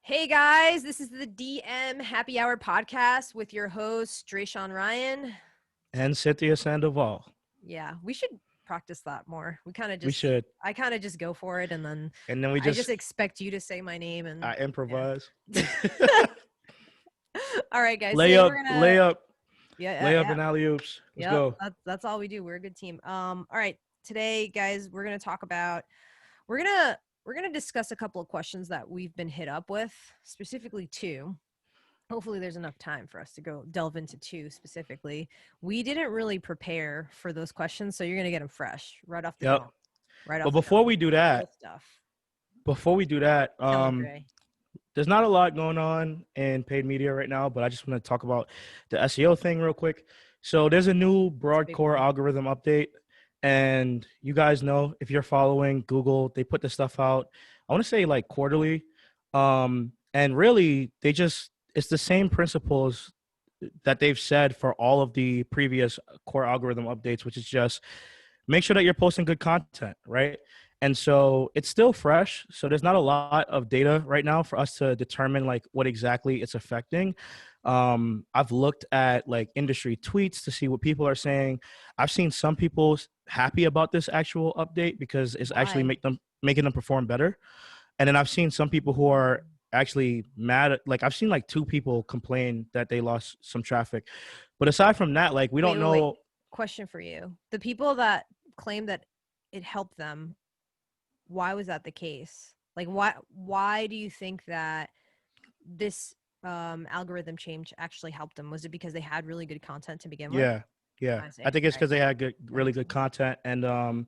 Hey guys, this is the DM Happy Hour podcast with your host, Dresean Ryan. And Cynthia Sandoval. Yeah, we should practice that more. We should. I kind of just go for it and then And then we I just just expect you to say my name and improvise. yeah. All right, guys. lay Today up, we're lay gonna up, yeah, lay up yeah. and alley oops. Let's Yep, go. that's all we do. We're a good team. All right. Today, guys, we're gonna talk about we're gonna discuss a couple of questions that we've been hit up with, specifically two. Hopefully there's enough time for us to go delve into two specifically. We didn't really prepare for those questions, so you're going to get them fresh right off the Yep. jump. Right But off the jump. Real stuff. before we do that, Tell me, Dre. there's not a lot going on in paid media right now, but I just want to talk about the SEO thing real quick. So there's a new Broadcore algorithm update. And you guys know, if you're following Google, they put the stuff out, I want to say like quarterly. And really, it's the same principles that they've said for all of the previous core algorithm updates, which is just make sure that you're posting good content, right? And so it's still fresh. So there's not a lot of data right now for us to determine like what exactly it's affecting. I've looked at like industry tweets to see what people are saying. I've seen some people happy about this actual update because it's actually making them perform better. And then I've seen some people who are actually mad at, like I've seen like two people complain that they lost some traffic. But aside from that, like we don't know. Wait. Question for you. The people that claim that it helped them, why was that the case? Like why do you think that this algorithm change actually helped them? Was it because they had really good content to begin with? Yeah. I think it's because they had really good content. And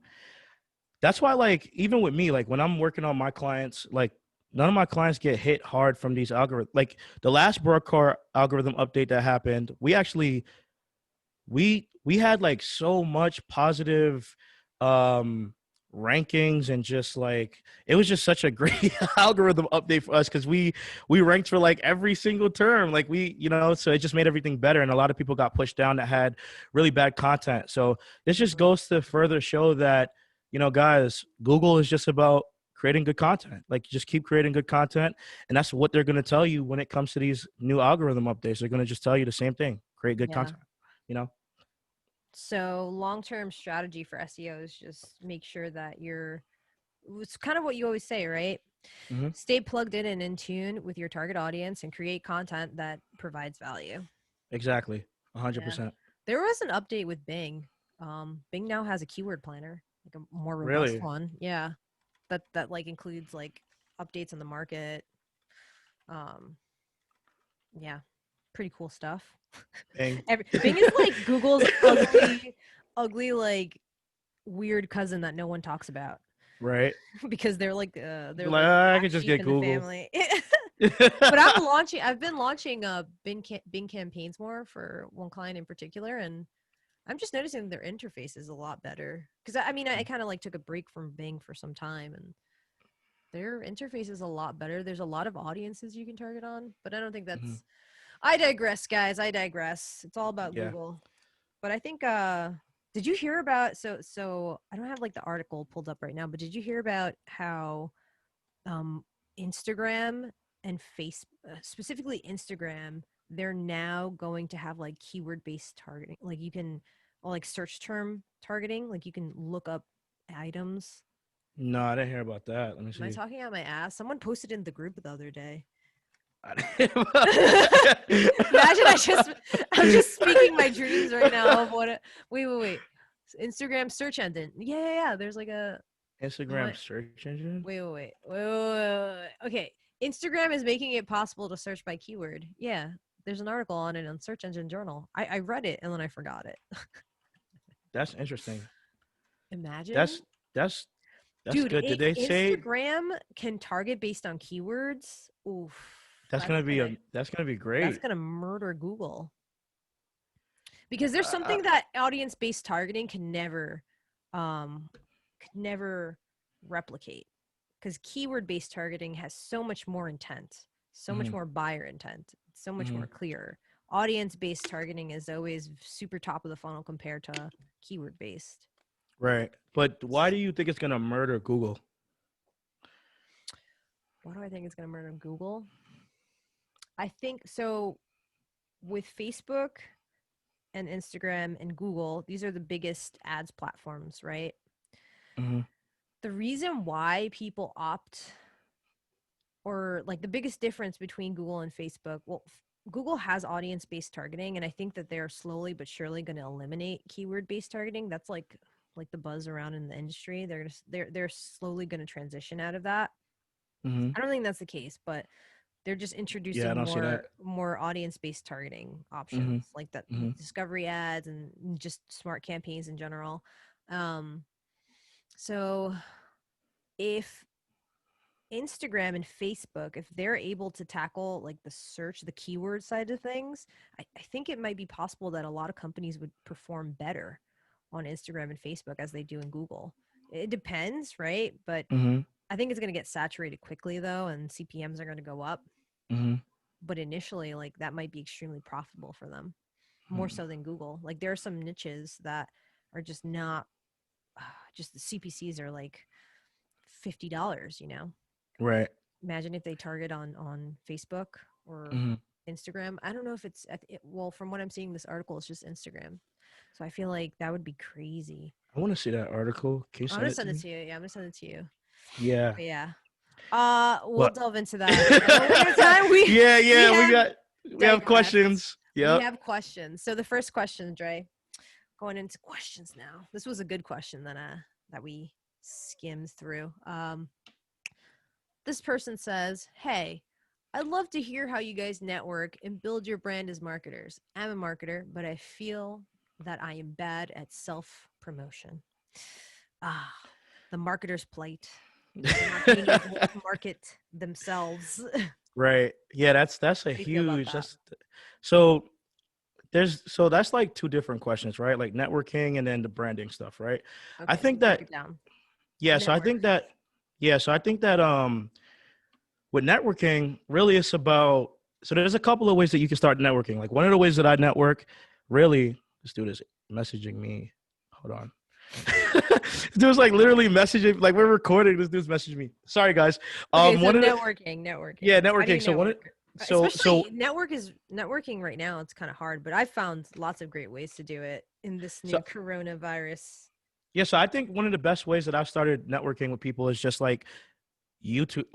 that's why, like, even with me, like when I'm working on my clients, like none of my clients get hit hard from these algorithms. Like the last Broadcore algorithm update that happened, we had like so much positive rankings, and just like it was just such a great algorithm update for us because we ranked for like every single term, like so it just made everything better, and a lot of people got pushed down that had really bad content. So this just goes to further show that, guys, Google is just about creating good content. Like, just keep creating good content, and that's what they're going to tell you when it comes to these new algorithm updates. They're going to just tell you the same thing: create good content. So long-term strategy for SEO is just make sure that it's kind of what you always say, right? Mm-hmm. Stay plugged in and tune with your target audience and create content that provides value. Exactly. 100%. Yeah. There was an update with Bing. Bing now has a keyword planner, like a more robust one. Yeah. That like includes like updates on the market. Yeah. Pretty cool stuff. Bing. Bing is like Google's ugly, like weird cousin that no one talks about. Right. Because they're like I could just get Google. Family. But I've been launching Bing campaigns more for one client in particular, and I'm just noticing their interface is a lot better. Because I kind of like took a break from Bing for some time, and their interface is a lot better. There's a lot of audiences you can target on, but I don't think that's. Mm-hmm. I digress, guys. I digress. It's all about Google. But I think did you hear about so I don't have like the article pulled up right now, but did you hear about how Instagram and specifically Instagram, they're now going to have like keyword based targeting, like you can, or like search term targeting, like you can look up items. No, I didn't hear about that. Let me see. Am I talking out my ass? Someone posted in the group the other day. Imagine I'm just speaking my dreams right now of what wait. Instagram search engine. Yeah. There's like a Instagram search engine. Wait. Okay. Instagram is making it possible to search by keyword. Yeah. There's an article on it on Search Engine Journal. I read it and then I forgot it. That's interesting. Imagine. That's Dude, good. Did they say Instagram can target based on keywords? Oof. That's gonna be great. That's gonna murder Google. Because there's something that audience-based targeting can never replicate. Because keyword-based targeting has so much more intent, so much more buyer intent, so much more clear. Audience-based targeting is always super top of the funnel compared to keyword-based. Right. But why do you think it's gonna murder Google? Why do I think it's gonna murder Google? I think so with Facebook and Instagram and Google, these are the biggest ads platforms, right? Mm-hmm. The reason why people opt, or like the biggest difference between Google and Facebook, well, Google has audience based targeting, and I think that they're slowly but surely going to eliminate keyword based targeting. That's like the buzz around in the industry. They're slowly going to transition out of that. Mm-hmm. I don't think that's the case, but they're just Yeah, I introducing don't see that. more audience based targeting Mm-hmm. options like that, Mm-hmm. discovery ads and just smart campaigns in general. Um, so if Instagram and Facebook, if they're able to tackle like the search, the keyword side of things, I think it might be possible that a lot of companies would perform better on Instagram and Facebook as they do in Google. It depends, right? But Mm-hmm. I think it's going to get saturated quickly though, and CPMs are going to go up. Mm-hmm. But initially, like that might be extremely profitable for them, more so than Google. Like there are some niches that are just not, just the CPCs are like $50, you know? Right. Imagine if they target on Facebook or Mm-hmm. Instagram. I don't know if well, from what I'm seeing, this article is just Instagram. So I feel like that would be crazy. I want to see that article. Can you I'm send gonna it to send it me? to you. Yeah, I'm gonna send it to you. Yeah. But yeah. We'll But delve into that another time. We yeah, we yeah, have we have digressed. questions. We Yep. have questions. So the first question, Dre, going into questions now. This was a good question that we skimmed through. This person says, "Hey, I'd love to hear how you guys network and build your brand as marketers. I'm a marketer, but I feel that I am bad at self promotion. Ah, the marketer's plight. Not being able to market themselves." Right. Yeah, that's a How do you feel about huge that? that's so so that's like two different questions, right? Like networking and then the branding stuff, right? I Okay, think break that it down. yeah, so I Network. think that yeah, so I think that with networking, really it's about so there's a couple of ways that you can start networking. Like one of the ways that I network, really, this dude is messaging me. Hold on. This dude's like literally messaging, like we're recording. This dude's messaging me. Sorry, guys. Okay, so One of the networking. yeah, How do networking. you So network? so Especially networking right now. It's kind of hard, but I've found lots of great ways to do it in this so new coronavirus. yeah, so I think one of the best ways that I've started networking with people is just like YouTube.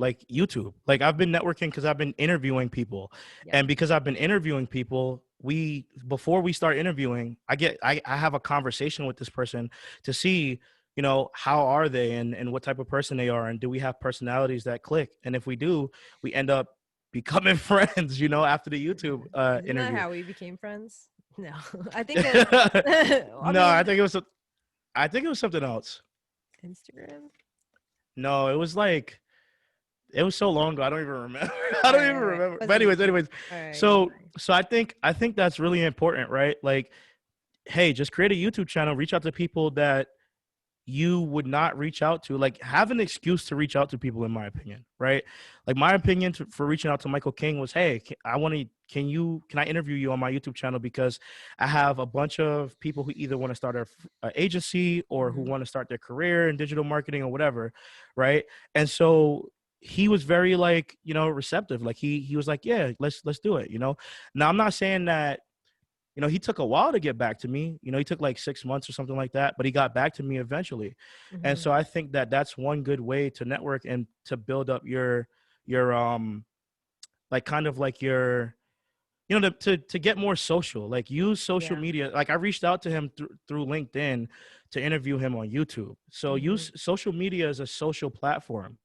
Like I've been networking because I've been interviewing people. Yep. And because I've been interviewing people, we before we start interviewing, I have a conversation with this person to see, how are they and what type of person they are and do we have personalities that click? And if we do, we end up becoming friends, after the YouTube Isn't that interview. how we became friends? No, I think that. I No, mean, I think it was something else. Instagram. No, it was so long ago. I don't even remember. I All don't right, even all right. remember. But Wasn't anyways, YouTube. anyways. All right, So fine. so I think that's really important, right? Like, hey, just create a YouTube channel, reach out to people that you would not reach out to. Like, have an excuse to reach out to people, in my opinion, right? Like my opinion for reaching out to Michael King was, hey, can I interview you on my YouTube channel because I have a bunch of people who either want to start a agency or who Mm-hmm. want to start their career in digital marketing or whatever, right? And so he was very like receptive. Like he was like, yeah, let's do it. Now I'm not saying that he took a while to get back to me. He took like 6 months or something like that, but he got back to me eventually. And Mm-hmm. so I think that that's one good way to network and to build up your like kind of like your to get more social. Like use social Yeah. media. Like I reached out to him through LinkedIn to interview him on YouTube. So Mm-hmm. use social media as a social platform.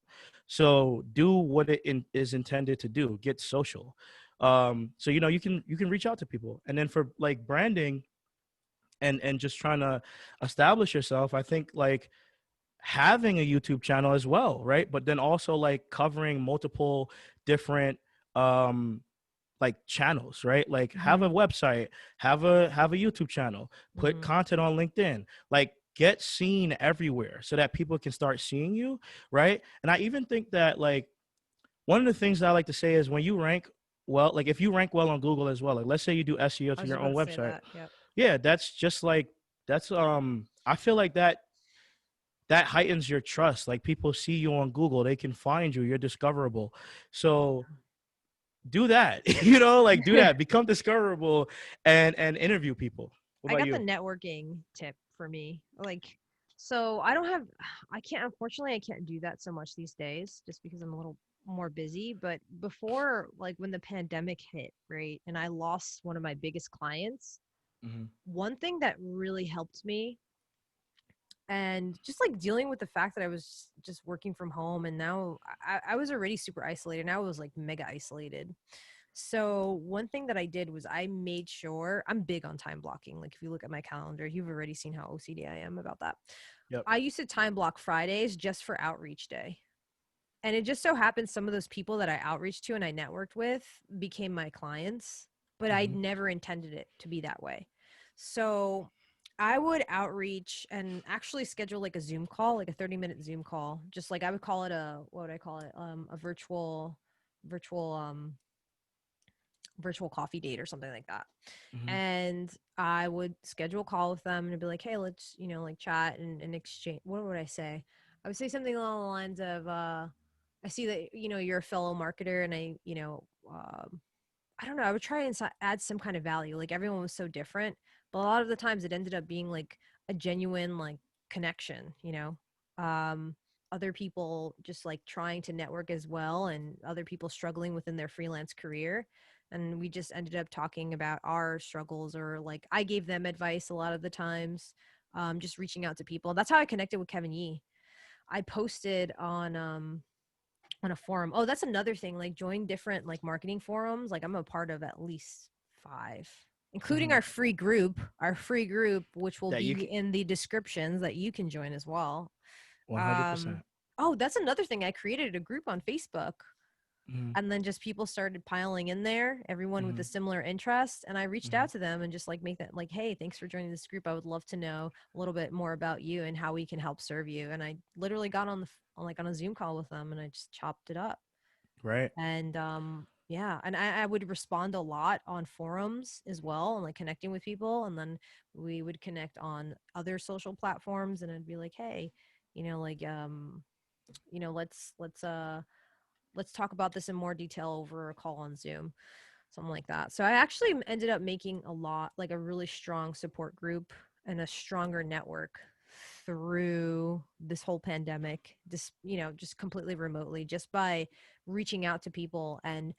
So do what is intended to do. Get social. So you can reach out to people, and then for like branding and just trying to establish yourself, I think like having a YouTube channel as well, right? But then also like covering multiple different like channels, right? Like have Mm-hmm. a website, have a YouTube channel, put Mm-hmm. content on LinkedIn, like get seen everywhere so that people can start seeing you, right? And I even think that like one of the things that I like to say is when you rank well, like if you rank well on Google as well, like let's say you do SEO I to was your just about own to say website, that. Yep. yeah, that's just like that's I feel like that heightens your trust. Like people see you on Google, they can find you, you're discoverable. So do that. Like do that. Become discoverable and interview people. What I about got the you? networking tip for me. So I don't have, unfortunately, I can't do that so much these days just because I'm a little more busy. But before, like when the pandemic hit, right, and I lost one of my biggest clients, Mm-hmm. one thing that really helped me and just like dealing with the fact that I was just working from home and now I was already super isolated. Now I was like mega isolated. So one thing that I did was I made sure I'm big on time blocking. Like if you look at my calendar, you've already seen how OCD I am about that. Yep. I used to time block Fridays just for outreach day. And it just so happens some of those people that I outreached to and I networked with became my clients, but I Mm-hmm. never intended it to be that way. So I would outreach and actually schedule like a Zoom call, like a 30-minute Zoom call. Just like I would call it what would I call it? A virtual virtual coffee date or something like that. Mm-hmm. And I would schedule a call with them and be like, hey, let's, like chat and exchange. What would I say? I would say something along the lines of, I see that, you're a fellow marketer and I don't know. I would try and add some kind of value. Like everyone was so different, but a lot of the times it ended up being like a genuine like connection. Um, other people just like trying to network as well, and other people struggling within their freelance career. And we just ended up talking about our struggles, or like I gave them advice a lot of the times. Just reaching out to people. That's how I connected with Kevin Yee. I posted on a forum. Oh, that's another thing. Like join different like marketing forums. Like I'm a part of at least 5, including Mm-hmm. our free group, which will That you be can in the descriptions that you can join as well. 100%. Um, oh, that's another thing. I created a group on Facebook Mm-hmm. and then just people started piling in there, everyone with Mm-hmm. a similar interest, and I reached Mm-hmm. out to them and just like make that like, hey, thanks for joining this group, I would love to know a little bit more about you and how we can help serve you. And I literally got on a Zoom call with them and I just chopped it up. Right. And yeah, and I would respond a lot on forums as well and like connecting with people, and then we would connect on other social platforms, and I'd be like, hey, like let's talk about this in more detail over a call on Zoom, something like that. So I actually ended up making like a really strong support group and a stronger network through this whole pandemic, just completely remotely, just by reaching out to people. And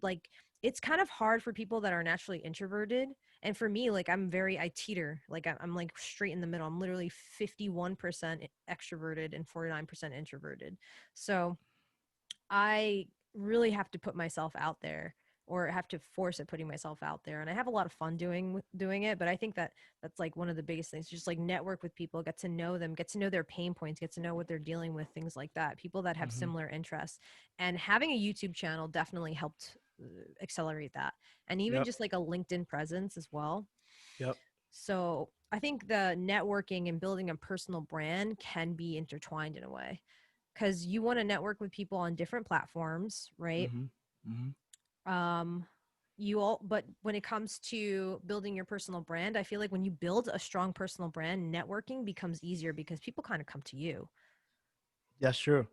like it's kind of hard for people that are naturally introverted, and for me, like I teeter, like I'm like straight in the middle. I'm literally 51% extroverted and 49% introverted. So I really have to put myself out there, or have to force it putting myself out there, and I have a lot of fun doing it. But I think that that's like one of the biggest things, just like network with people, get to know them, get to know their pain points, get to know what they're dealing with, things like that, people that have Mm-hmm. similar interests. And having a YouTube channel definitely helped accelerate that, and even Yep. just like a LinkedIn presence as well. Yep. So I think the networking and building a personal brand can be intertwined in a way, because you want to network with people on different platforms, right? Mm-hmm. Mm-hmm. um but when it comes to building your personal brand, I feel like when you build a strong personal brand, networking becomes easier because people kind of come to you. That's true.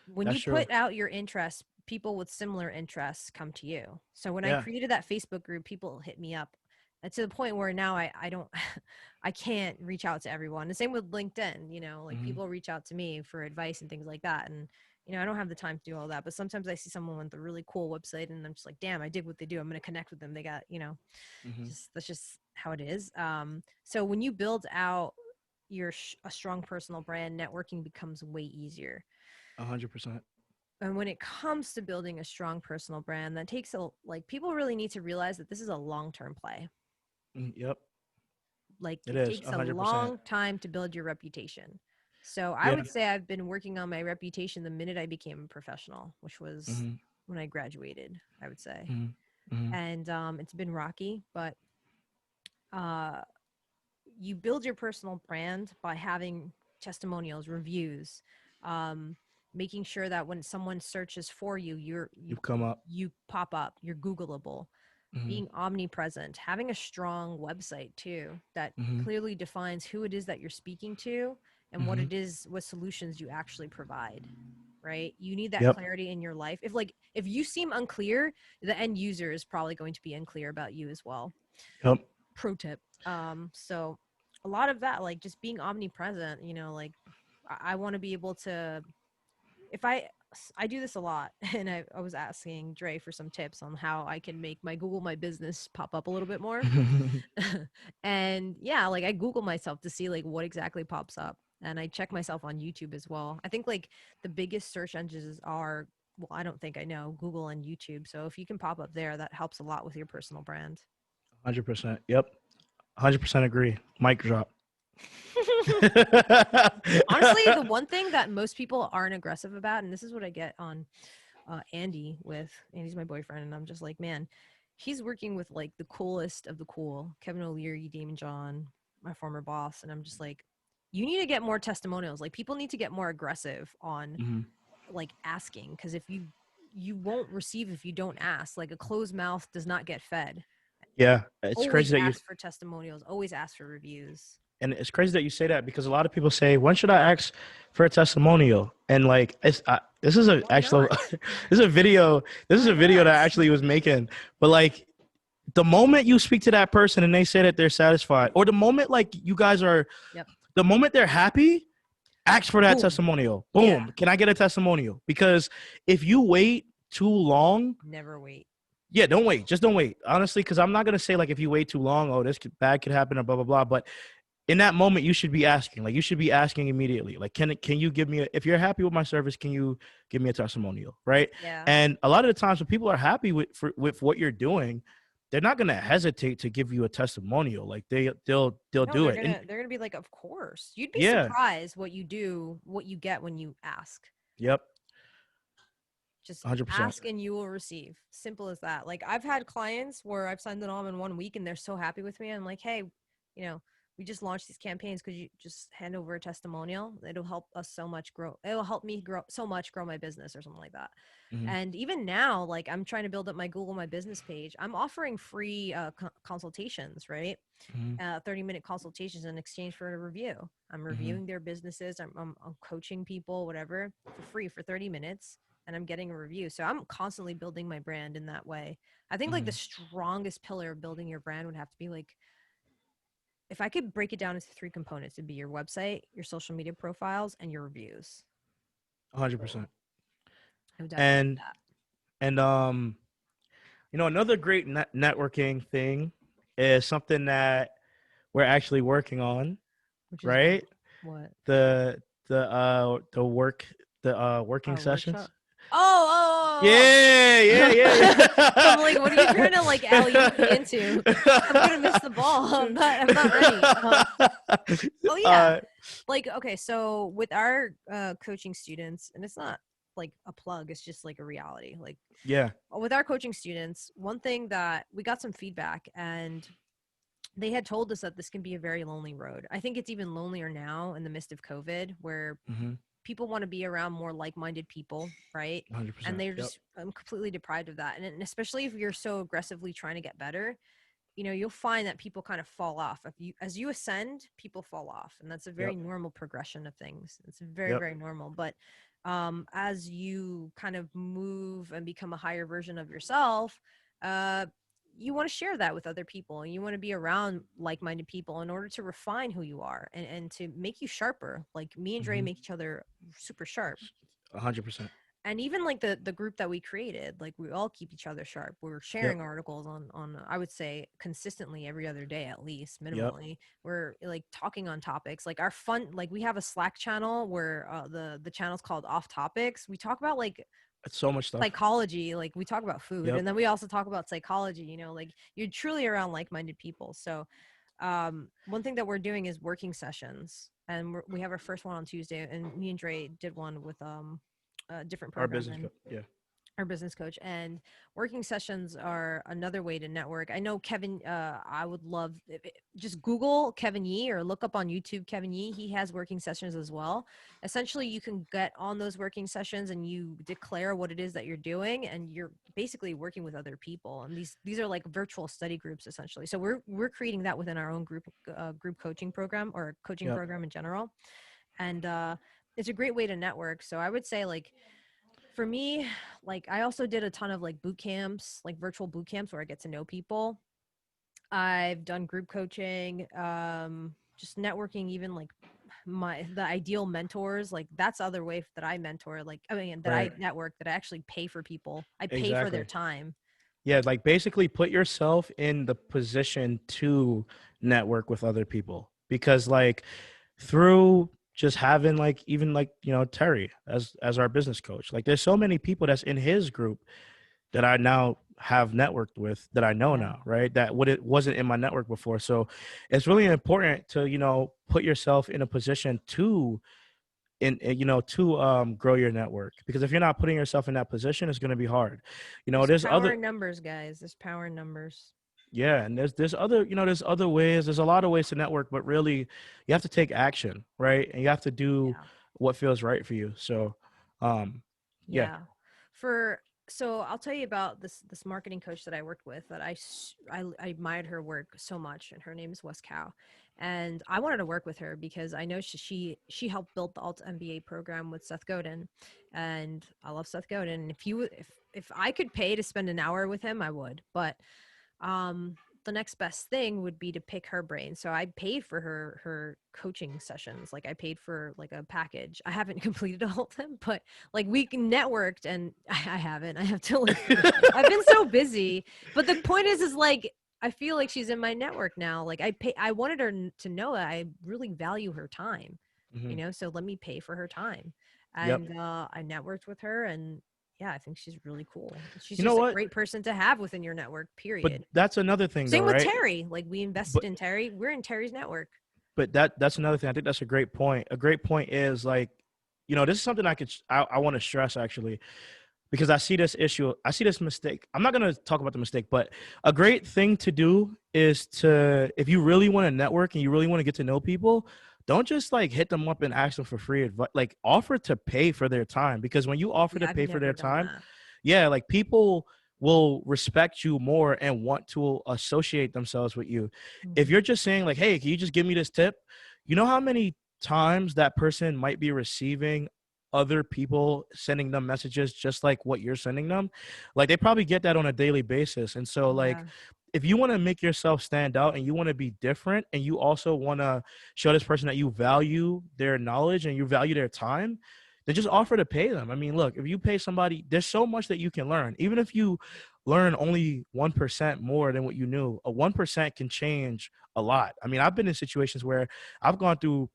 When That's you true. put out your interests, people with similar interests come to you. So when I Yeah. created that Facebook group, people hit me up. And to the point where now I don't I can't reach out to everyone. The same with LinkedIn, like Mm-hmm. people reach out to me for advice and things like that. And I don't have the time to do all that. But sometimes I see someone with a really cool website and I'm just like, damn, I dig what they do. I'm gonna connect with them. They got, Mm-hmm. just that's just how it is. So when you build out a strong personal brand, networking becomes way easier. 100%. And when it comes to building a strong personal brand, that takes like people really need to realize that this is a long-term play. Yep. Like It it is takes a 100%. long time to build your reputation. So I Yeah. would say I've been working on my reputation the minute I became a professional, which was Mm-hmm. when I graduated, I would say. Mm-hmm. Mm-hmm. And it's been rocky, but uh you build your personal brand by having testimonials, reviews, um, making sure that when someone searches for you, You come up. you pop up, you're Googleable, Mm-hmm. being omnipresent, having a strong website too that Mm-hmm. clearly defines who it is that you're speaking to and Mm-hmm. what solutions you actually provide. right? You need that Yep. clarity in your life. If you seem unclear, the end user is probably going to be unclear about you as well. Yep. Pro tip. So a lot of that, like just being omnipresent, like I want to be able to, if I do this a lot, and I was asking Dre for some tips on how I can make my Google My Business pop up a little bit more. And yeah, like I Google myself to see like what exactly pops up. And I check myself on YouTube as well. I think like the biggest search engines are, well, I don't think I know, Google and YouTube. So if you can pop up there, that helps a lot with your personal brand. 100%. Yep. 100% agree. Mic drop. Honestly, the one thing that most people aren't aggressive about, and this is what I get on Andy's my boyfriend, and I'm just like, man, he's working with like the coolest of the cool, Kevin O'Leary, Damon John, my former boss, and I'm just like, you need to get more testimonials. Like people need to get more aggressive on Mhm. like asking, because if you won't receive if you don't ask. Like a closed mouth does not get fed. Yeah, it's Always crazy that you ask for testimonials. Always ask for reviews. and it's crazy that you say that because a lot of people say, "When should I ask for a testimonial?" And like, this is a Why actual, not? this is a video. This is Why a video not? that I actually was making. But like, the moment you speak to that person and they say that they're satisfied, or the moment like you guys are, Yep. the moment they're happy, ask for that Boom. testimonial. Yeah. Boom. Can I get a testimonial? Because if you wait too long, Never wait. yeah, don't wait. Just don't wait. Honestly, because I'm not gonna say like if you wait too long, oh, bad could happen or blah blah blah. But in that moment, you should be asking. Like you should be asking immediately. Like, can you give me if you're happy with my service, can you give me a testimonial, right? Yeah. And a lot of the times when people are happy with what you're doing, they're not gonna hesitate to give you a testimonial. Like they'll No, do they're it. And gonna be like, of course. You'd be yeah, surprised what you get when you ask. yep, Just 100%. ask and you will receive. Simple as that. Like I've had clients where I've signed it on in 1 week and they're so happy with me. I'm like, hey, you know, we just launched these campaigns. Could you just hand over a testimonial? It'll help us so much grow. It'll help me grow so much, grow my business or something like that. Hmm. And even now, like I'm trying to build up my Google My Business page. I'm offering free consultations, right? Hmm. 30-minute consultations in exchange for a review. I'm Hmm. reviewing their businesses. I'm coaching people, whatever, for free for 30 minutes, and I'm getting a review. So I'm constantly building my brand in that way. I think like the Hmm. strongest pillar of building your brand would have to be like, if I could break it down into three components, it'd be your website, your social media profiles, and your reviews. 100%. I would definitely do And that. and another great networking thing is something that we're actually working on, Which is right? what? The the work the working Our sessions. workshop. Oh. Yeah, yeah, I'm like, what are you trying to like alley oop me yeah, into? I'm gonna miss the ball. I'm not ready. Oh yeah. uh, Like, okay, so with our coaching students, and it's not like a plug, it's just like a reality. Like yeah. with our coaching students, one thing that we got some feedback, and they had told us that this can be a very lonely road. I think it's even lonelier now in the midst of COVID, where Mm-hmm. people want to be around more like-minded people, right? And 100%. they're Yep. just completely deprived of that. And especially if you're so aggressively trying to get better, you'll find that people kind of fall off. If you as you ascend, people fall off, and that's a very Yep. normal progression of things. It's very, Yep. very normal. But as you kind of move and become a higher version of yourself, uh you want to share that with other people, and you want to be around like-minded people in order to refine who you are, and to make you sharper. Like me and Dre Mm-hmm. make each other super sharp. 100%. And even like the group that we created, like we all keep each other sharp. We're Yep. sharing articles on I would say consistently every other day, at least Yep. minimally. We're like talking on topics like our fun, like we have a Slack channel where the channel's called Off Topics. We talk about like It's so much stuff. psychology, like we talk about food, Yep. and then we also talk about psychology. Like you're truly around like-minded people. So one thing that we're doing is working sessions, and we have our first one on Tuesday, and me and Dre did one with a different Our program, business. and Yeah. our business coach. And working sessions are another way to network. I know Kevin, I would love just Google Kevin Yee or look up on YouTube Kevin Yee. He has working sessions as well. Essentially, you can get on those working sessions and you declare what it is that you're doing, and you're basically working with other people. And these are like virtual study groups essentially. So we're creating that within our own group coaching program, or coaching Yep. program in general. And it's a great way to network. So I would say like For me, like I also did a ton of like boot camps, like virtual boot camps where I get to know people. I've done group coaching, just networking, even like the ideal mentors. Like that's the other way that I mentor, like I mean that I Right. network, that I actually pay for people. I pay for their Exactly. time. Yeah, like basically put yourself in the position to network with other people because like through just having like even like Terry as our business coach, like there's so many people that's in his group that I now have networked with that I know Yeah. now, right? That what it wasn't in my network before. So it's really important to, put yourself in a position to to grow your network, because if you're not putting yourself in that position, it's going to be hard. There's There's power other in numbers, guys. There's power in numbers. yeah, and there's other there's other ways. There's a lot of ways to network, but really you have to take action, right? And you have to do Yeah. what feels right for you. So um yeah. Yeah. For so I'll tell you about this marketing coach that I worked with that I admired her work so much, and her name is Wes Cow. And I wanted to work with her because I know she helped build the Alt MBA program with Seth Godin, and I love Seth Godin. And if I could pay to spend an hour with him, I would. But um the next best thing would be to pick her brain. So I paid for her coaching sessions. Like I paid for like a package. I haven't completed all of them, but like we networked, and I haven't. I have to like finish it. I've been so busy. But the point is like I feel like she's in my network now. Like I wanted her to know that I really value her time, Mhm. so let me pay for her time. Yep. And I networked with her, and yeah, I think she's really cool. She's You know just a what? great person to have within your network, But period. that's another thing though, Same with right? Terry. Like we invested But in Terry. We're in Terry's network. that's another thing. I think that's a great point. A great point is like, this is something I want to stress actually, because I see this issue. I see this mistake. I'm not gonna talk about the mistake, but a great thing to do is to, if you really want to network and you really want to get to know people, don't just like hit them up and ask them for free advice. Like offer to pay for their time, because when you offer to Yeah, I've pay for never their done time, that. yeah, like people will respect you more and want to associate themselves with you. If Hmm. you're just saying like, "Hey, can you just give me this tip?" You know how many times that person might be receiving other people sending them messages just like what you're sending them? Like they probably get that on a daily basis. And so like Yeah. if you want to make yourself stand out and you want to be different and you also want to show this person that you value their knowledge and you value their time, then just offer to pay them. I mean, look, if you pay somebody, there's so much that you can learn. Even if you learn only 1% more than what you knew, a 1% can change a lot. I mean, I've been in situations where I've gone through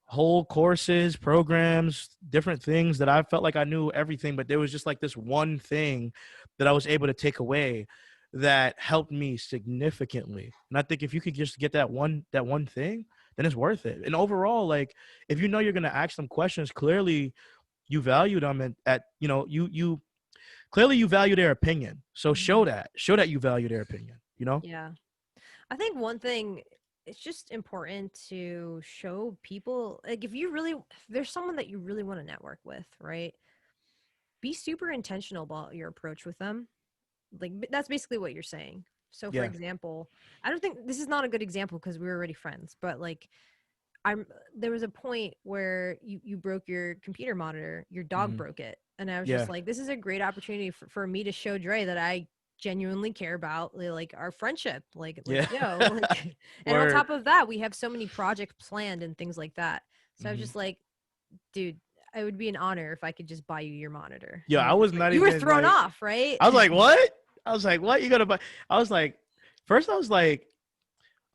whole courses, programs, different things that I felt like I knew everything, but there was just like this one thing that I was able to take away that helped me significantly. And I think if you could just get that one thing, then it's worth it. And overall, like if you know you're gonna ask them questions, clearly you value them, and at you clearly you value their opinion. So Hmm. show that you value their opinion. Yeah. I think one thing, it's just important to show people, like if there's someone that you really want to network with, right? Be super intentional about your approach with them. Like that's basically what you're saying. So for Yeah. example, I don't think this is not a good example because we were already friends, but like I'm there was a point where you broke your computer monitor, your dog Hmm. broke it, and I was just Yeah. like, this is a great opportunity for me to show Dre that I genuinely care about like our friendship, like Yeah. yo, like, and on Word. top of that, we have so many projects planned and things like that. So I was Hmm. just like, dude, it would be an honor if I could just buy you your monitor. Yeah, And I you're was just like, not you were even thrown like, off, right? I was like, what? I was like, what? You gotta buy? I was like, first I was like,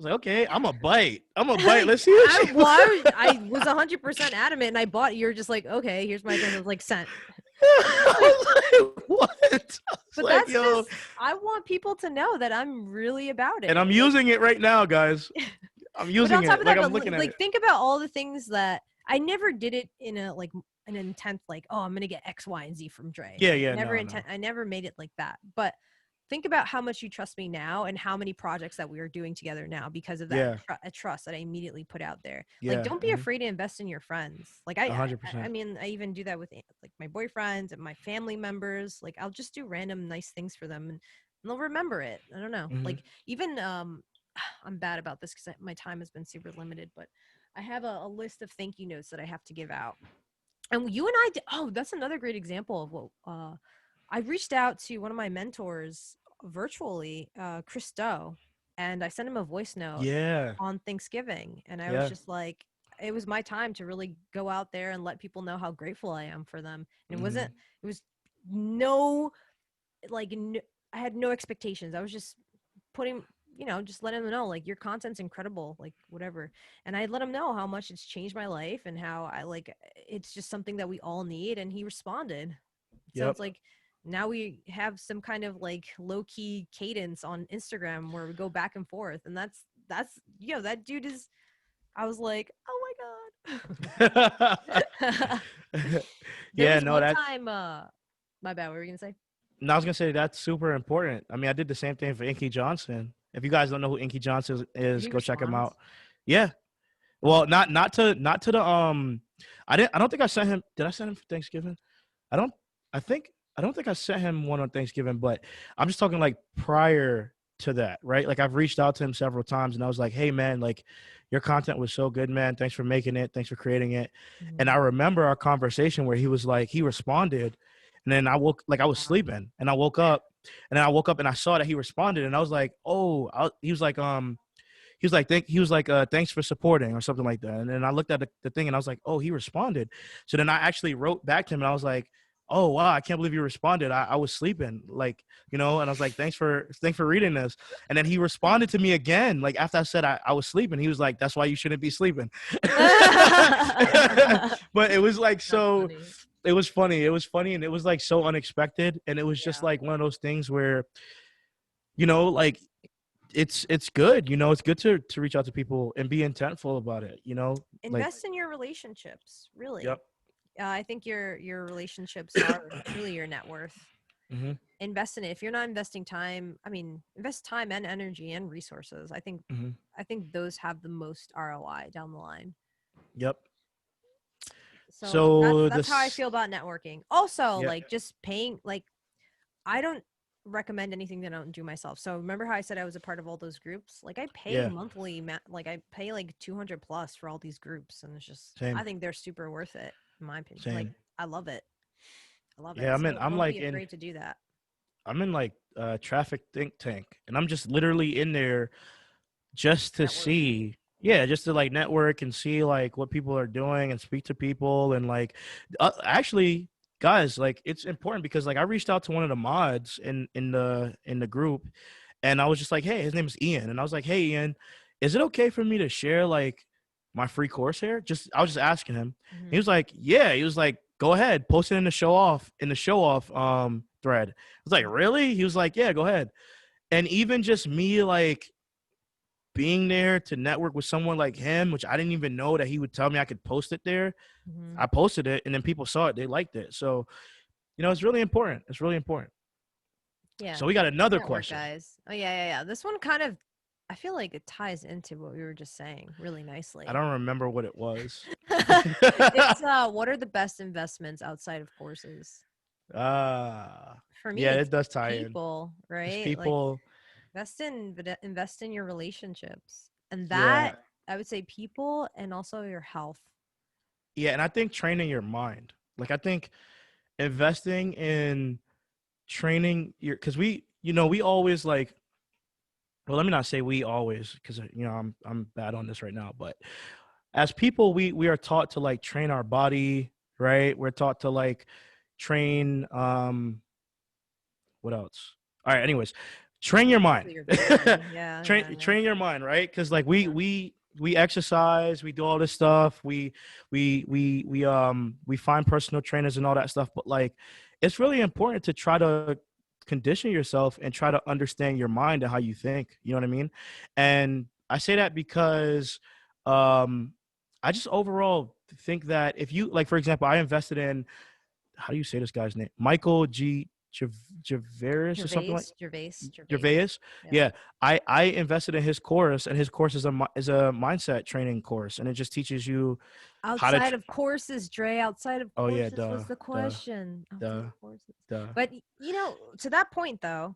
okay, I'm a bite. I'm a bite. Like Let's see what I she. well, I was 100% adamant, and I bought. You're just like, okay, here's my address. I was like, sent. I was like, what? I was But like, that's yo, just, I want people to know that I'm really about and I'm it. Like, using it right now, guys. I'm but using on top it. of Like that, I'm but looking at like it. think about all the things that I never did it in a like an intent like, oh, I'm gonna get X, Y, and Z from Dre. Yeah, Like yeah, never no, no. intent. I never made it like that. But think about how much you trust me now and how many projects that we are doing together now because of that Yeah, trust that I immediately put out there. Like, yeah, don't be afraid to invest in your friends. Like 100%. I mean, I even do that with like my boyfriends and my family members. Like I'll just do random nice things for them, and they'll remember it. I don't know. Hmm. Like even I'm bad about this because my time has been super limited, but I have a list of thank you notes that I have to give out. And you and I did, oh, that's another great example of what I reached out to one of my mentors virtually, Chris Stowe, and I sent him a voice note Yeah. on Thanksgiving. And I was Yeah. just like, it was my time to really go out there and let people know how grateful I am for them. And Hmm. it was no, like, no, I had no expectations. I was just putting, just letting them know, like, your content's incredible, like, whatever. And I let him know how much it's changed my life and how I like it's just something that we all need. And he responded. So Yep. it's like now we have some kind of like low key cadence on Instagram where we go back and forth. And that's, that dude is, I was like, oh my God. There Yeah, was no, one that's time, my bad, what were you gonna say? no, I was gonna say that's super important. I mean, I did the same thing for Inky Johnson. If you guys don't know who Inky Johnson Did is, he go check him respond? out. Yeah. Well, not to the I don't think I sent him. Did I send him for Thanksgiving? I don't I think I don't think I sent him one on Thanksgiving, but I'm just talking like prior to that, right? Like I've reached out to him several times and I was like, "Hey man, like your content was so good, man. Thanks for making it. Thanks for creating it." And Mhm. I remember our conversation where he was like he responded and then I was Wow. sleeping and I woke up and then I woke up and I saw that he responded and I was like, "Oh, he was like thanks for supporting or something like that." And then I looked at the thing and I was like, oh, he responded. So then I actually wrote back to him and I was like, oh wow, I can't believe you responded. I was sleeping, like, and I was like, thanks for reading this. And then he responded to me again, like after I said I was sleeping. He was like, that's why you shouldn't be sleeping. But it was like That's so funny. it was funny and it was like so unexpected and it was just Yeah. like one of those things where like it's good, it's good to reach out to people and be intentful about it, like Invest in your relationships, really. yep. I think your relationships are truly your net worth. Hmm. Invest in it. If you're not investing time, I mean, invest time and energy and resources. Hmm. I think those have the most ROI down the line. Yep. So So that's how I this feel about networking. Also, yeah. like just paying, like, I don't recommend anything that I don't do myself. So remember how I said I was a part of all those groups? Like I pay Yeah. monthly, like I pay like 200 plus for all these groups, and it's just I Same. think they're super worth it in my opinion. Like Same. I love it. I love Yeah, it. i'm in So i'm don't like be in afraid to do that. I'm in like traffic think tank and I'm just literally in there just to Network. see, yeah, just to like network and see like what people are doing and speak to people and like actually guys, like it's important because like I reached out to one of the mods in the group and I was just like, hey, his name is Ian, and I was like, hey Ian, is it okay for me to share like my free course here? Just I was just asking him. He Hmm. was like, yeah. He was like, go ahead, post it in the show off thread. I was like, really? He was like, yeah, go ahead. And even just me like being there to network with someone like him, which I didn't even know that he would tell me I could post it there. Hmm. I posted it, and then people saw it, they liked it. So it's really important. It's really important. Yeah. So we got another Network, question. guys. Oh yeah, yeah, yeah. This one kind of, I feel like it ties into what we were just saying really I nicely. don't remember what it was. It's what are the best investments outside of courses? Ah, For me, yeah, it's it does tie in. people, It's right? Like people. invest in your relationships. And Yeah, that, I would say, people and also your health. yeah, and I think training your mind. Like I think investing in training your, because we always like. Well, let me not say we always, because I'm bad on this right now. But as people, we are taught to like train our body, right? We're taught to like train. What else? All right. Anyways, train your mind. Basically your vision. Yeah, yeah, yeah. Train your mind, right? Because like we Yeah. we we exercise, we do all this stuff, we find personal trainers and all that stuff. But like, it's really important to try to condition yourself and try to understand your mind and how you think. You know what I mean? And I say that because um, I just overall think that if you like, for example, I invested in, how do you say this guy's name? Michael G. Javeris or something like Gervais. Gervais. Yeah. Yeah, I invested in his course, and his course is a mindset training course, and it just teaches you how to. Outside of courses, Dre, outside of Oh yeah, courses duh, was the duh, question. Outside duh, of courses. duh. But to that point though,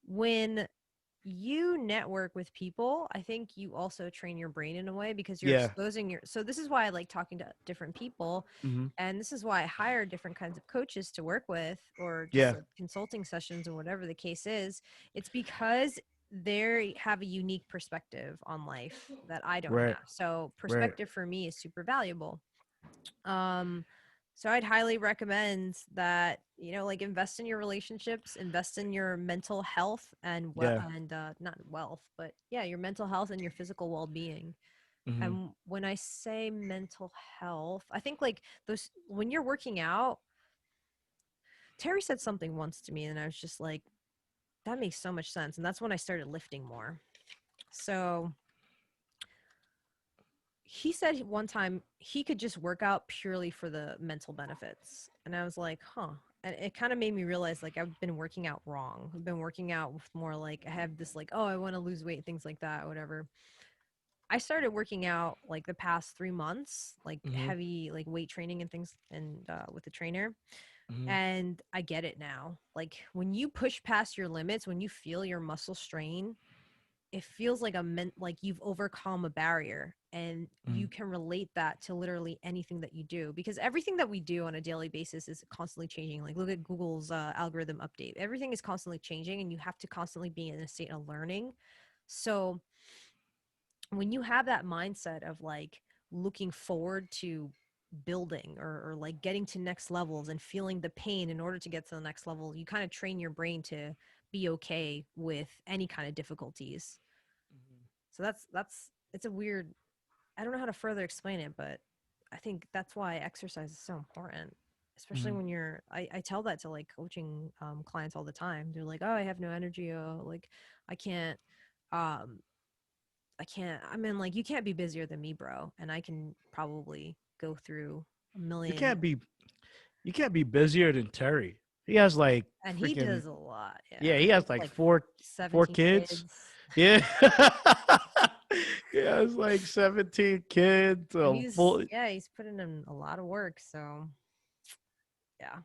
when you network with people, I think you also train your brain in a way because you're Yeah. exposing your. So this is why I like talking to different people, Mm-hmm. and this is why I hire different kinds of coaches to work with, or just Yeah. like consulting sessions or whatever the case is. It's because they have a unique perspective on life that I don't Right. have. So Right. perspective for me is super valuable. Um, so I'd highly recommend that, like invest in your relationships, invest in your mental health Yeah. and not wealth, but yeah, your mental health and your physical well-being. Mm-hmm. And when I say mental health, I think like those when you're working out, Terry said something once to me and I was just like, that makes so much sense. And that's when I started lifting more. So he said one time he could just work out purely for the mental benefits. And I was like, huh. And it kind of made me realize like I've been working out wrong. I've been working out with more like I have this like, oh, I want to lose weight, things like that, whatever. I started working out like the past 3 months, like Mm-hmm. heavy like weight training and things and with the trainer. Mm-hmm. And I get it now. Like when you push past your limits, when you feel your muscle strain, it feels like like you've overcome a barrier and Mm-hmm. you can relate that to literally anything that you do because everything that we do on a daily basis is constantly changing. Like look at Google's algorithm update, everything is constantly changing and you have to constantly be in a state of learning. So when you have that mindset of like looking forward to building or like getting to next levels and feeling the pain in order to get to the next level, you kind of train your brain to be okay with any kind of difficulties. So that's it's a weird, I don't know how to further explain it, but I think that's why exercise is so important. Especially Mm-hmm. when I tell that to like coaching clients all the time. They're like, oh, I have no energy. Oh, like I can't, um, I can't, I mean, like, you can't be busier than me, bro. And I can probably go through a You million. can't be you can't be busier than Terry. He has like And he freaking does a lot. yeah, Yeah. he He has has like like four 17 kids. kids. Yeah. He has like 17 kids. So A he's, full yeah, he's putting in a lot of work. So, yeah.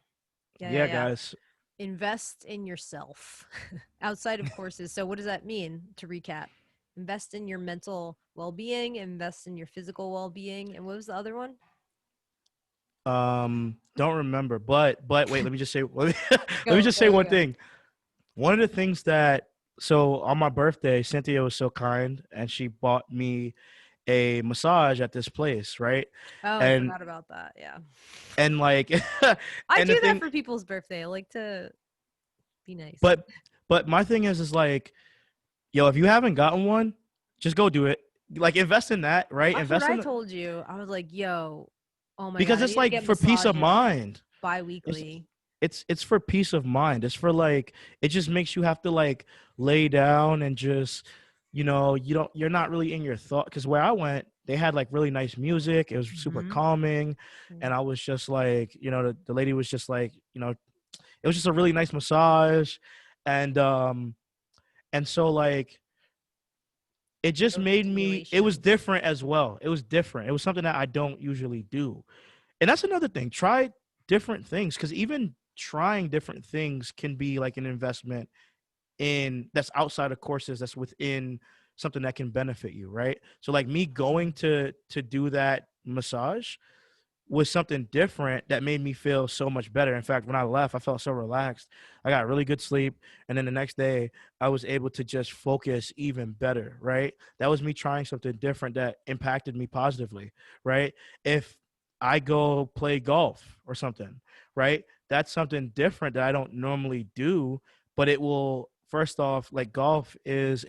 Yeah. Yeah. yeah, Yeah. guys. Invest in yourself outside of courses. So, what does that mean to recap? Invest in your mental well being, invest in your physical well being. And what was the other one? Don't remember, but wait, let me just say let me Go, just say go, one go. thing. One of the things that so on my birthday, Cynthia was so kind and she bought me a massage at this place, right? Oh, I And forgot about that. Yeah. like I and the do that thing for people's birthday. I like to be nice. but my thing is like, yo, if you haven't gotten one, just go do it. Like invest in that, right? That's what Invest I in told you. I was like, yo, oh my God, because I it's need to like get for peace of massages mind. It's bi-weekly. it's for peace of mind. It's for like it just makes you have to like lay down and just you're not really in your thought because where I went they had like really nice music. It was super Mm-hmm. calming, and I was just like the lady was just like it was just a really nice massage, and so like it just No made me it was continuations. different as well. It was different. It was something that I don't usually do. And that's another thing. Try different things because even trying different things can be like an investment in that's outside of courses that's within something that can benefit you, right? So like me going to do that massage was something different that made me feel so much better. In fact, when I left, I felt so relaxed. I got really good sleep. And then the next day, I was able to just focus even better, right? That was me trying something different that impacted me positively, right? If I go play golf or something, right? That's something different that I don't normally do, but it will, first off, like golf is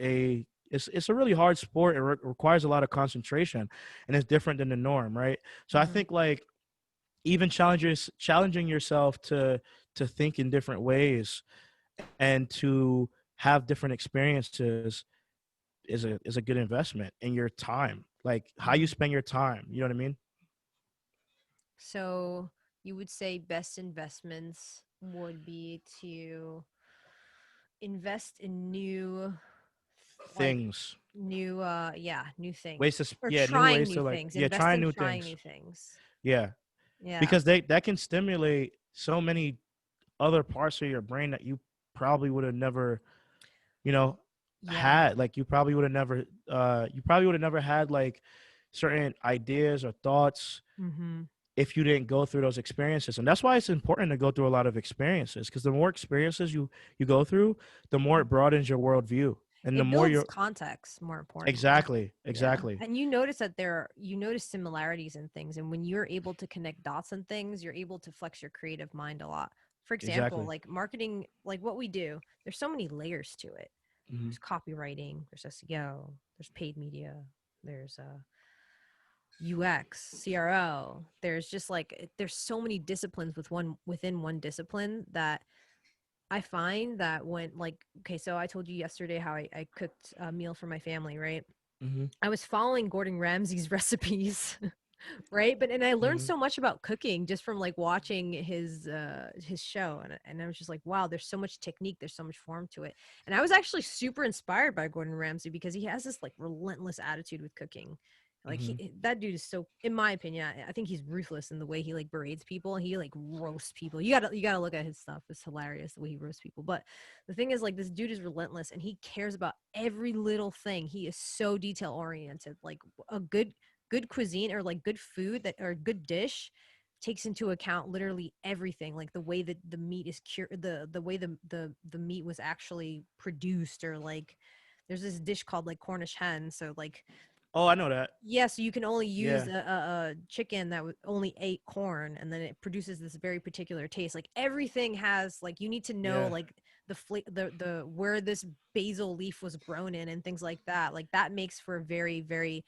it's a really hard sport. It requires a lot of concentration and it's different than the norm, right? So I Mm-hmm. think like even challenging yourself to think in different ways and to have different experiences is a good investment in your time, like how you Mm-hmm. spend your time, you know what I mean? So you would say best investments would be to invest in new, like Things, new, yeah, new ways things to or yeah, new trying ways new to like things. yeah, Invest trying in new trying things. new things. Yeah, Yeah. because they that can stimulate so many other parts of your brain that you probably would have never you know Yeah. had. Like you probably would have never had like certain ideas or thoughts Mm-hmm. if you didn't go through those experiences. And that's why it's important to go through a lot of experiences, because the more experiences you go through, the more it broadens your worldview, and the It more builds you're context, more importantly. exactly, Yeah. exactly. And you notice that you notice similarities in things. And when you're able to connect dots and things, you're able to flex your creative mind a lot. For example, Exactly. like marketing, like what we do, there's so many layers to it. Hmm. There's copywriting, there's SEO, there's paid media, there's UX, CRO. There's just like there's so many disciplines within one discipline that I find that when like okay, so I told you yesterday how I cooked a meal for my family, right? Hmm. I was following Gordon Ramsay's recipes, right? But and I learned Hmm. so much about cooking just from like watching his show, and I was just like, wow, there's so much technique, there's so much form to it. And I was actually super inspired by Gordon Ramsay because he has this like relentless attitude with cooking. Like Hmm. that dude is so, in my opinion, I think he's ruthless in the way he like berates people. He like roasts people. You gotta look at his stuff. It's hilarious the way he roasts people. But the thing is, like, this dude is relentless and he cares about every little thing. He is so detail oriented. Like a good cuisine or like good food that or good dish takes into account literally everything, like the way that the meat is cured, the way the meat was actually produced, or like there's this dish called like Cornish hen. So like Oh, I know that. yeah, so you can only use Yeah. a chicken that only ate corn, and then it produces this very particular taste. Like everything has like you need to know Yeah. like the where this basil leaf was grown in and things like that. Like that makes for a very very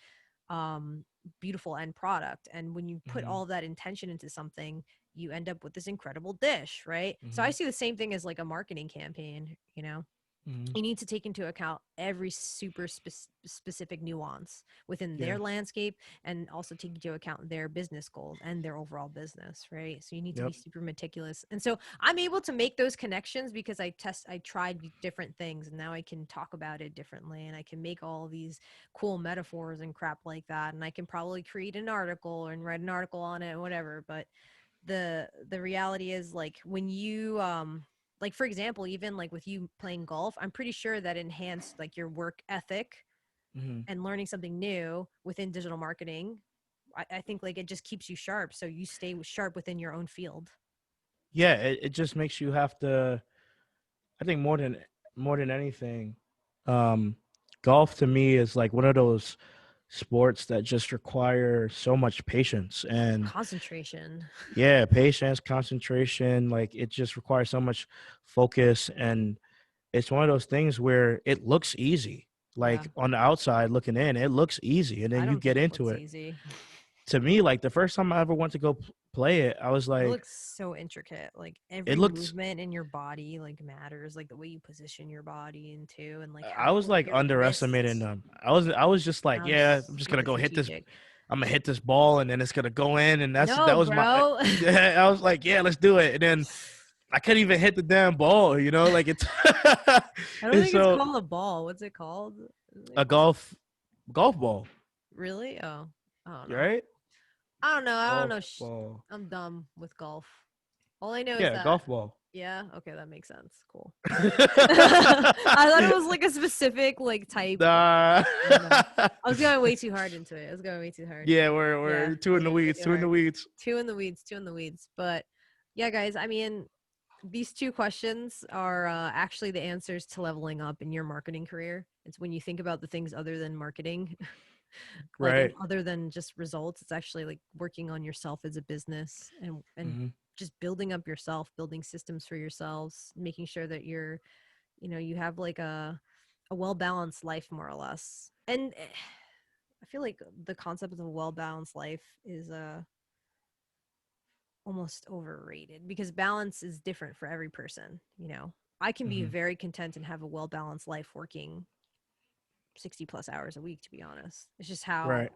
um beautiful end product. And when you put Hmm. all of that intention into something, you end up with this incredible dish, right? So I Hmm. see the same thing as like a marketing campaign, you know. Hmm. You need to take into account every super specific nuance within Yeah. their landscape, and also take into account their business goals and their overall business, right? So you need to be Yep. super meticulous. And so I'm able to make those connections because I tried different things, and now I can talk about it differently, and I can make all these cool metaphors and crap like that, and I can probably create an article and write an article on it, whatever. But the reality is, like, when you like for example, even like with you playing golf, I'm pretty sure that enhanced like your work ethic Hmm. and learning something new within digital marketing. I think like it just keeps you sharp, so you stay sharp within your own field. Yeah. It just makes you have to. I think more than anything, um, golf to me is like one of those sports that just require so much patience and Concentration. yeah, patience, concentration. Like it just requires so much focus, and it's one of those things where it looks easy. Yeah, Like on the outside looking in, it looks easy, and then I you don't get think it into looks it. easy. To me, like the first time I ever went to go play it, I was It like, looks so intricate. Like it every looked. movement in your body like matters, like the way you position your body into, and like I how was like like your underestimating wrists. them. I was just like, Now yeah, it's I'm just gonna super go hit this. strategic. I'm gonna hit this ball, and then it's gonna go in, and No, that was my. bro. I was like, yeah, let's do it, and then I couldn't even hit the damn ball, like it's. I don't And think it's so called a ball. What's it called? Is it a called golf ball, really? Oh, I don't know. right? I don't know. I don't Golf know. ball, I'm dumb with golf. All I know is yeah, that golf ball. yeah. Okay, that makes sense. Cool. I thought it was like a specific like type. Nah. I don't know. I was going way too hard into it. I was going way too hard. Yeah, Yeah, we're two I in was the going way weeds, too two in the hard. weeds. Two in the weeds. Two in the weeds. But yeah, guys. I mean, these two questions are actually the answers to leveling up in your marketing career. It's when you think about the things other than marketing, like, and Right. other than just results. It's actually like working on yourself as a business, and Hmm. just building up yourself, building systems for yourselves, making sure that you're, you have like a well balanced life, more or less. And I feel like the concept of a well balanced life is almost overrated because balance is different for every person. I can be Hmm. very content and have a well balanced life working 60 plus hours a week, to be honest. It's just how Right.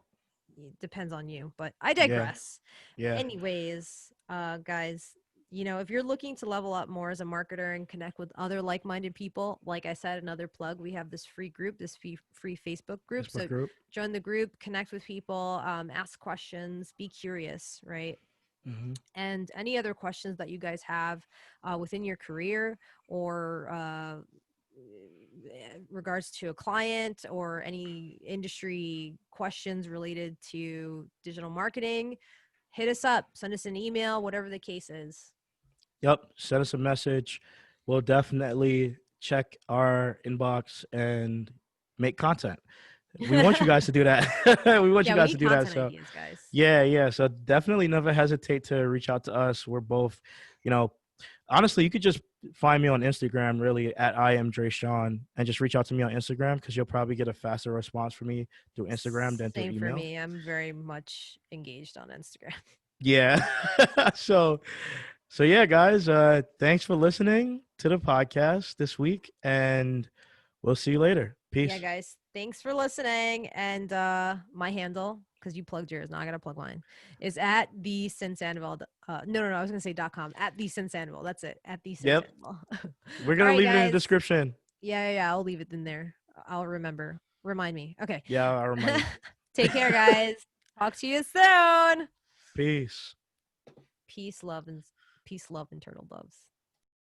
it depends on you, but I Yeah. digress. Yeah. Anyways, guys, if you're looking to level up more as a marketer and connect with other like-minded people, like I said, another plug, we have this free group, this free Facebook group. Facebook So group. join the group, connect with people, ask questions, be curious, right? Hmm. And any other questions that you guys have within your career, or regards to a client or any industry questions related to digital marketing, hit us up, send us an email, whatever the case is. Yep. Send us a message. We'll definitely check our inbox and make content. We want you guys to do that. We want you Yeah, we guys to need do that. content So ideas, guys. yeah. So definitely never hesitate to reach out to us. We're both, honestly, you could just find me on Instagram, really, at I am Dresean, and just reach out to me on Instagram because you'll probably get a faster response from me through Instagram than through Same for email. me. I'm very much engaged on Instagram. Yeah. so yeah, guys, thanks for listening to the podcast this week, and we'll see you later. Yeah, Peace. guys, thanks for listening. And my handle, because you plugged yours, now I gotta plug mine, is at the Cyn Sandoval. No, I was gonna say .com, at the Cyn Sandoval. That's it, at the Cyn Yep. Sandoval. We're All gonna right, leave it in the guys. description. Yeah, I'll leave it in there. I'll remember. Remind me. Okay. Yeah, I'll remind you. Take care, guys. Talk to you soon. Peace. Peace, love, and turtle doves.